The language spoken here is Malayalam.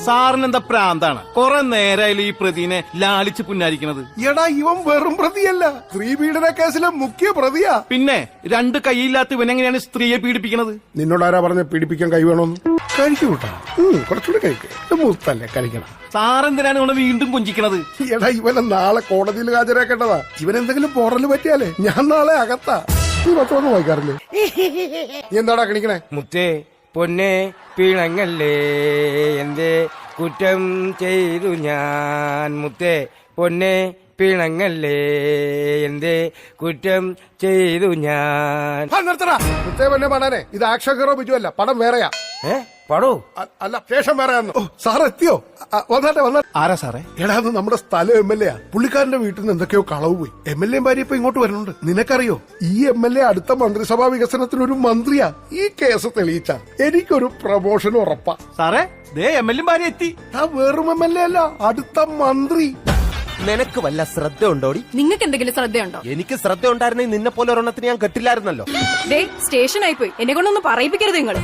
സാറിന് എന്താ പ്രാന്താണ്? കുറെ നേരായാലും ഈ പ്രതിനെ ലാളിച്ച് പുന്നാരിക്കണത്. എടാ ഇവൻ വെറും പ്രതിയല്ല, സ്ത്രീ പീഡന കേസിലെ മുഖ്യ പ്രതിയാ. പിന്നെ 2 കൈയില്ലാത്ത ഇവനെങ്ങനെയാണ് സ്ത്രീയെ പീഡിപ്പിക്കണത്? നിന്നോടാരാ പറഞ്ഞ പീഡിപ്പിക്കാൻ കൈ വേണോന്ന്? കഴിക്കൂ കേട്ടാ, കുറച്ചുകൂടി കഴിക്കും. മുത്തല്ലേ കഴിക്കണം. സാറെന്തിനാണ് ഇവിടെ വീണ്ടും കൊഞ്ചിക്കണത്? എടാ ഇവനെ നാളെ കോടതിയിൽ ഹാജരാക്കേണ്ടതാ. ഇവനെന്തെങ്കിലും പോറല് പറ്റിയാലേ ഞാൻ നാളെ അകത്താ. നീ പത്രമൊന്നും വായിക്കാറില്ലേ? നീ എന്താടാ കണിക്കണേ? മുത്തേ പൊന്നെ പിണങ്ങല്ലേ, എന്റെ കുറ്റം ചെയ്തു ഞാൻ. മുത്തേ പൊന്നെ പിണങ്ങല്ലേ, എന്റെ കുറ്റം ചെയ്തു ഞാൻ. നിർത്തടാ മുത്തേ പൊന്നെ പാടാനെ. ഇത് ആക്ഷൻ ഹീറോ ബിജു അല്ല, പടം വേറെയാ. പടോ അല്ല ശേഷം വേറെയാന്ന്. സാർ എത്തിയോ? വന്നാട്ടെ വന്നാട്ടെ. ആരാ സാറേ? എടാ അത് നമ്മുടെ സ്ഥലം MLA ആ. പുള്ളിക്കാരന്റെ വീട്ടിൽ നിന്ന് എന്തൊക്കെയോ കളവ് പോയി. MLA ഭാര്യ ഇപ്പൊ ഇങ്ങോട്ട് വരുന്നുണ്ട്. നിനക്കറിയോ ഈ MLA അടുത്ത മന്ത്രിസഭാ വികസനത്തിനൊരു മന്ത്രിയാ. ഈ കേസ് തെളിയിച്ച എനിക്കൊരു പ്രമോഷൻ ഉറപ്പാ. സാറേ ദേ MLA ഭാര്യ എത്തി. ആ വെറും MLA അല്ല, അടുത്ത മന്ത്രി. നിനക്ക് വല്ല ശ്രദ്ധ ഉണ്ടോടി? നിങ്ങൾക്ക് എന്തെങ്കിലും ശ്രദ്ധയുണ്ടോ? എനിക്ക് ശ്രദ്ധ ഉണ്ടായിരുന്നെങ്കിൽ നിന്നെ പോലെ ഒരെണ്ണത്തിന് ഞാൻ കെട്ടില്ലായിരുന്നല്ലോ. സ്റ്റേഷനായി പോയി, എന്നെ കൊണ്ടൊന്നും പറയിപ്പിക്കരുത് നിങ്ങൾ.